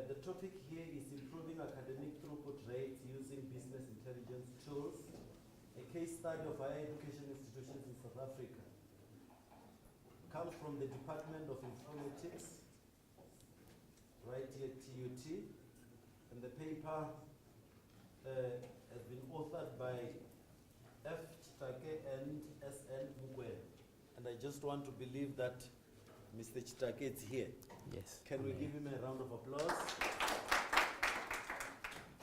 The topic here is improving academic throughput rates using business intelligence tools, a case study of higher education institutions in South Africa. Comes from the Department of Informatics, right here at TUT, and the paper has been authored by Tshitake SN Mokwena. And I just want to believe that Mr. Tshitake is here. Yes. Can we give him a round of applause?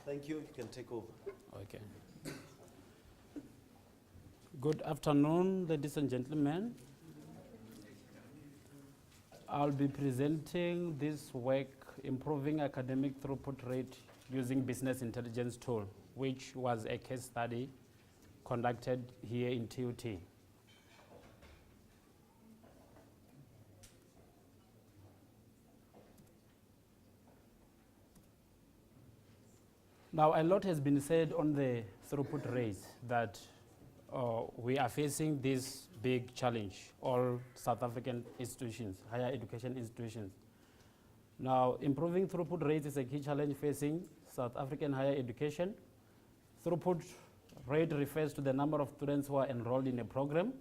Thank you. You can take over. Okay. Good afternoon, ladies and gentlemen. I'll be presenting this work, improving academic throughput rate using business intelligence tool, which was a case study conducted here in TUT. Now, a lot has been said on the throughput rates that we are facing this big challenge, all South African institutions, higher education institutions. Now, improving throughput rates is a key challenge facing South African higher education. Throughput rate refers to the number of students who are enrolled in a program,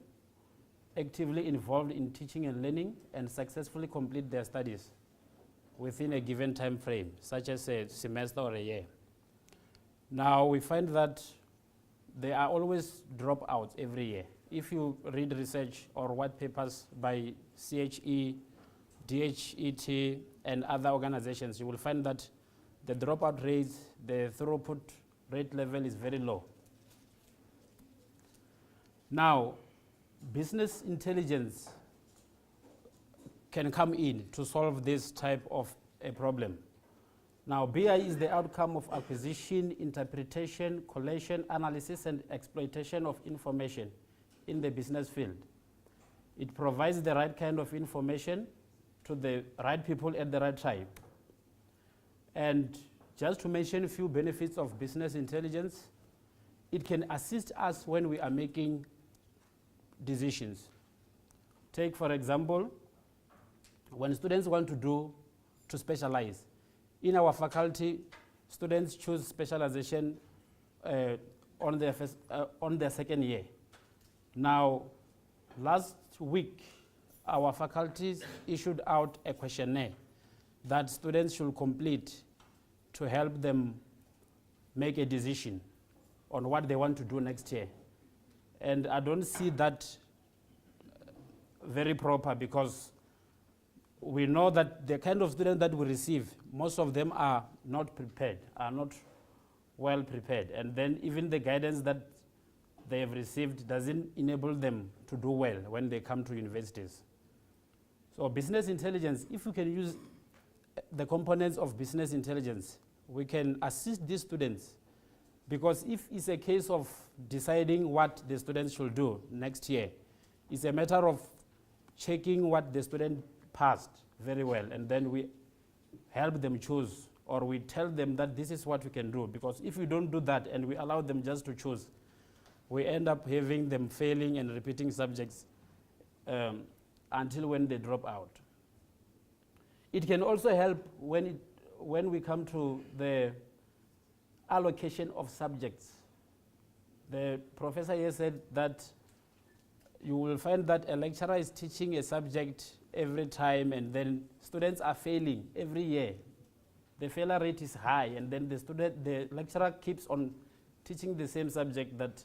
actively involved in teaching and learning, and successfully complete their studies within a given time frame, such as a semester or a year. Now, we find that there are always dropouts every year. If you read research or white papers by CHE, DHET, and other organizations, you will find that the dropout rates, the throughput rate level is very low. Now, business intelligence can come in to solve this type of a problem. Now, BI is the outcome of acquisition, interpretation, collation, analysis, and exploitation of information in the business field. It provides the right kind of information to the right people at the right time. And just to mention a few benefits of business intelligence, it can assist us when we are making decisions. Take, for example, when students want to specialize. In our faculty, students choose specialization on their second year. Now, last week, our faculties issued out a questionnaire that students should complete to help them make a decision on what they want to do next year. And I don't see that very proper, because we know that the kind of students that we receive, most of them are not prepared, are not well prepared. And then even the guidance that they have received doesn't enable them to do well when they come to universities. So business intelligence, if we can use the components of business intelligence, we can assist these students. Because if it's a case of deciding what the students should do next year, it's a matter of checking what the student passed very well, and then we help them choose, or we tell them that this is what we can do. Because if we don't do that and we allow them just to choose, we end up having them failing and repeating subjects until when they drop out. It can also help when we come to the allocation of subjects. The professor here said that you will find that a lecturer is teaching a subject every time, and then students are failing every year. The failure rate is high, and then the lecturer keeps on teaching the same subject that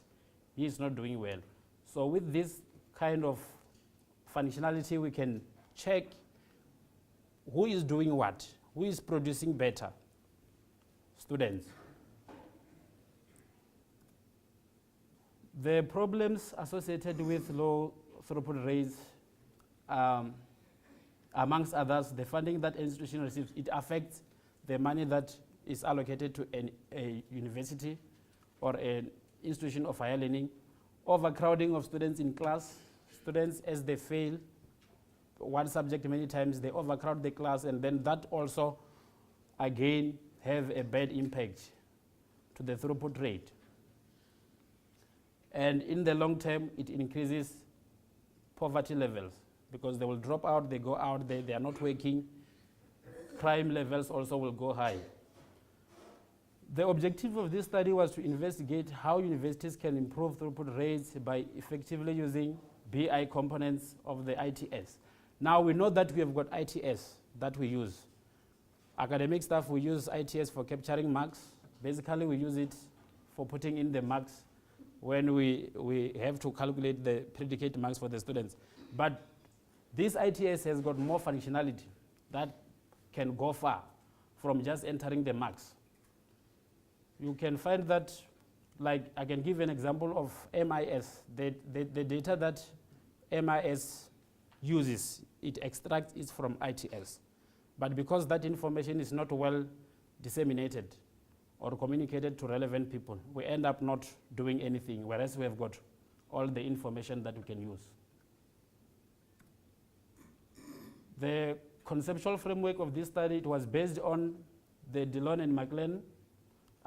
he is not doing well. So with this kind of functionality, we can check who is doing what, who is producing better students. The problems associated with low throughput rates, amongst others, the funding that an institution receives, it affects the money that is allocated to a university or an institution of higher learning. Overcrowding of students in class. Students, as they fail one subject many times, they overcrowd the class, and then that also, again, have a bad impact to the throughput rate. And in the long term, it increases poverty levels, because they will drop out, they go out, they are not working, crime levels also will go high. The objective of this study was to investigate how universities can improve throughput rates by effectively using BI components of the ITS. Now we know that we have got ITS that we use. Academic staff, we use ITS for capturing marks. Basically, we use it for putting in the marks when we have to calculate the predicate marks for the students. But this ITS has got more functionality that can go far from just entering the marks. You can find that, like I can give an example of MIS. The data that MIS uses, it extracts it from ITS. But because that information is not well disseminated or communicated to relevant people, we end up not doing anything, whereas we have got all the information that we can use. The conceptual framework of this study, it was based on the Dillon and McLean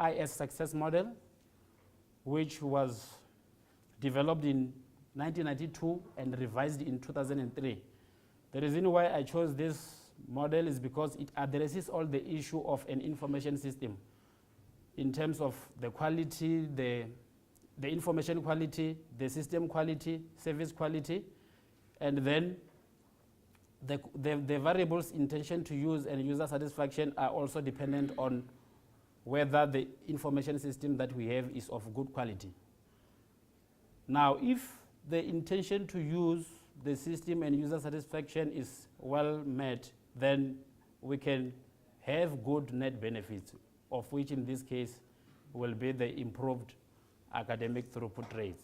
IS success model, which was developed in 1992 and revised in 2003. The reason why I chose this model is because it addresses all the issue of an information system in terms of the quality, the information quality, the system quality, service quality, and then the variables intention to use and user satisfaction are also dependent on whether the information system that we have is of good quality. Now, if the intention to use the system and user satisfaction is well met, then we can have good net benefits, of which in this case will be the improved academic throughput rates.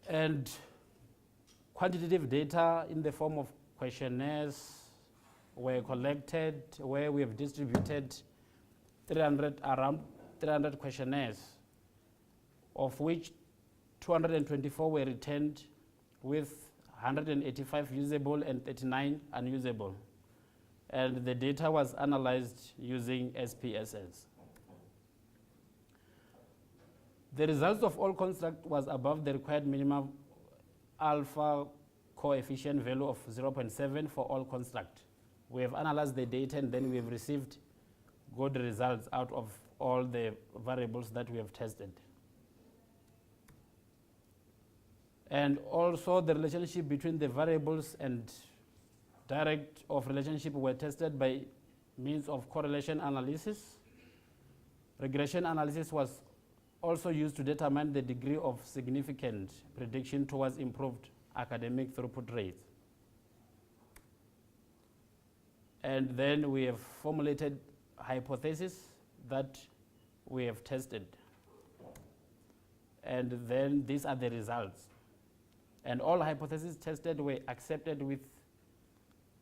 And quantitative data in the form of questionnaires were collected, where we have distributed around 300 questionnaires, of which 224 were returned with 185 usable and 39 unusable. And the data was analyzed using SPSS. The results of all construct was above the required minimum alpha coefficient value of 0.7 for all construct. We have analyzed the data and then we have received good results out of all the variables that we have tested. And also the relationship between the variables and direct of relationship were tested by means of correlation analysis. Regression analysis was also used to determine the degree of significant prediction towards improved academic throughput rates. And then we have formulated hypotheses that we have tested. And then these are the results. And all hypotheses tested were accepted with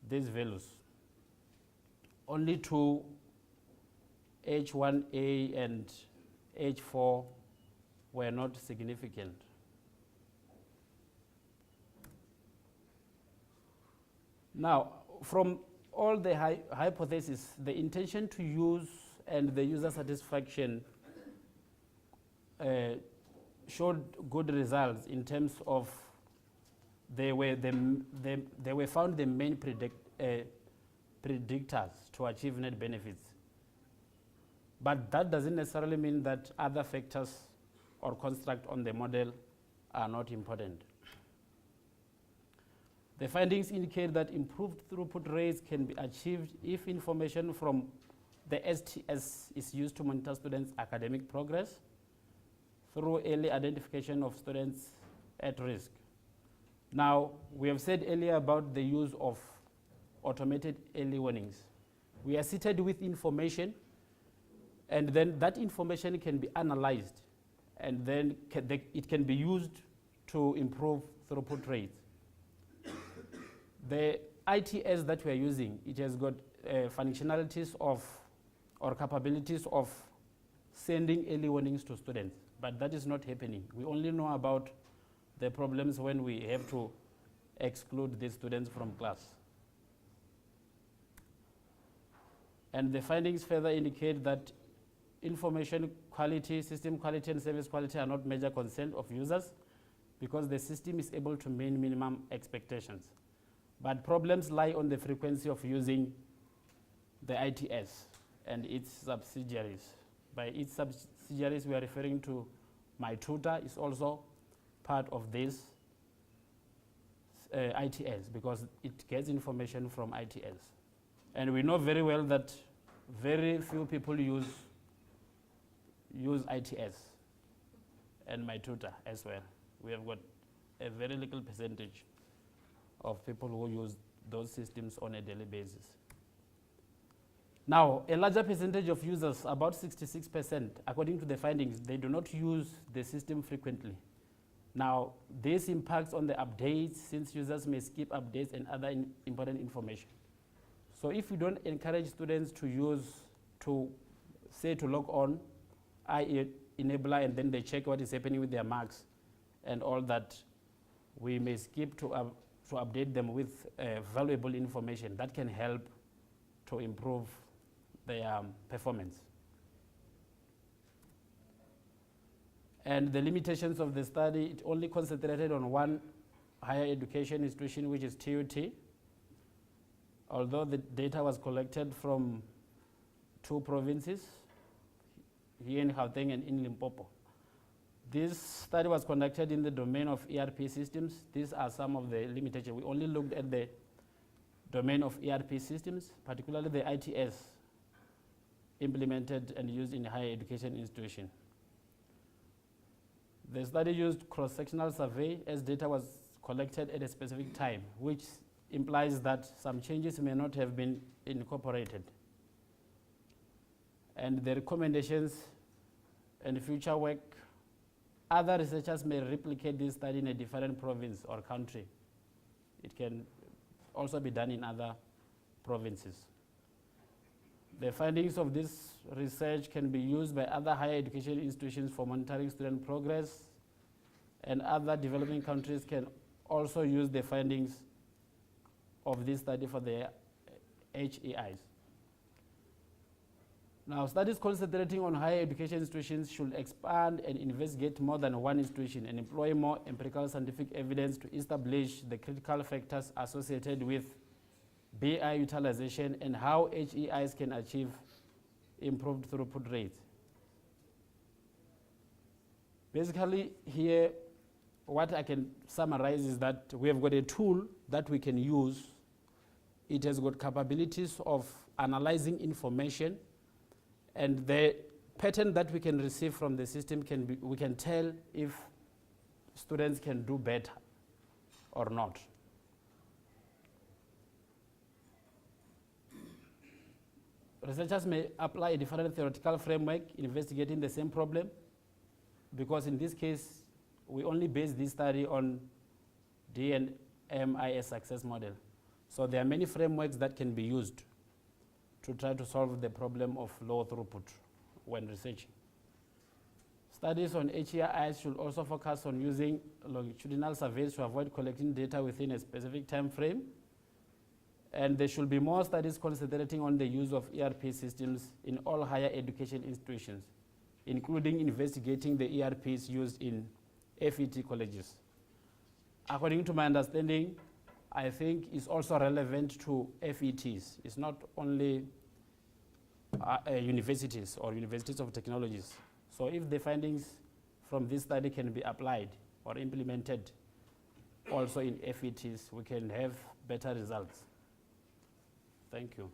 these values. Only two H1A and H4 were not significant. Now, from all the hypotheses, the intention to use and the user satisfaction showed good results in terms of they were found the main predictors to achieve net benefits. But that doesn't necessarily mean that other factors or construct on the model are not important. The findings indicate that improved throughput rates can be achieved if information from the STS is used to monitor students' academic progress through early identification of students at risk. Now, we have said earlier about the use of automated early warnings. We are seated with information, and then that information can be analyzed, and then it can be used to improve throughput rates. The ITS that we are using, it has got functionalities of or capabilities of sending early warnings to students, but that is not happening. We only know about the problems when we have to exclude these students from class. And the findings further indicate that information quality, system quality, and service quality are not major concerns of users because the system is able to meet minimum expectations. But problems lie on the frequency of using the ITS and its subsidiaries. By its subsidiaries, we are referring to My Tutor is also part of this ITS because it gets information from ITS. And we know very well that very few people use ITS and My Tutor as well. We have got a very little percentage of people who use those systems on a daily basis. Now, a larger percentage of users, about 66%, according to the findings, they do not use the system frequently. Now, this impacts on the updates since users may skip updates and other important information. So if we don't encourage students to use, to log on, enabler, and then they check what is happening with their marks and all that, we may skip to update them with valuable information that can help to improve their performance. And the limitations of the study, it only concentrated on one higher education institution, which is TUT, although the data was collected from 2 provinces, here in Gauteng and in Limpopo. This study was conducted in the domain of ERP systems. These are some of the limitations. We only looked at the domain of ERP systems, particularly the ITS implemented and used in higher education institution. The study used cross-sectional survey as data was collected at a specific time, which implies that some changes may not have been incorporated. And the recommendations and future work, other researchers may replicate this study in a different province or country. It can also be done in other provinces. The findings of this research can be used by other higher education institutions for monitoring student progress, and other developing countries can also use the findings of this study for their HEIs. Now, studies concentrating on higher education institutions should expand and investigate more than one institution and employ more empirical scientific evidence to establish the critical factors associated with BI utilization and how HEIs can achieve improved throughput rates. Basically, here, what I can summarize is that we have got a tool that we can use. It has got capabilities of analyzing information, and the pattern that we can receive from the system can be, we can tell if students can do better or not. Researchers may apply a different theoretical framework investigating the same problem, because in this case, we only base this study on DNMIS success model. So there are many frameworks that can be used to try to solve the problem of low throughput when researching. Studies on HEIs should also focus on using longitudinal surveys to avoid collecting data within a specific time frame. And there should be more studies concentrating on the use of ERP systems in all higher education institutions, including investigating the ERPs used in FET colleges. According to my understanding, I think it's also relevant to FETs. It's not only universities or universities of technologies. So if the findings from this study can be applied or implemented also in FETs, we can have better results. Thank you.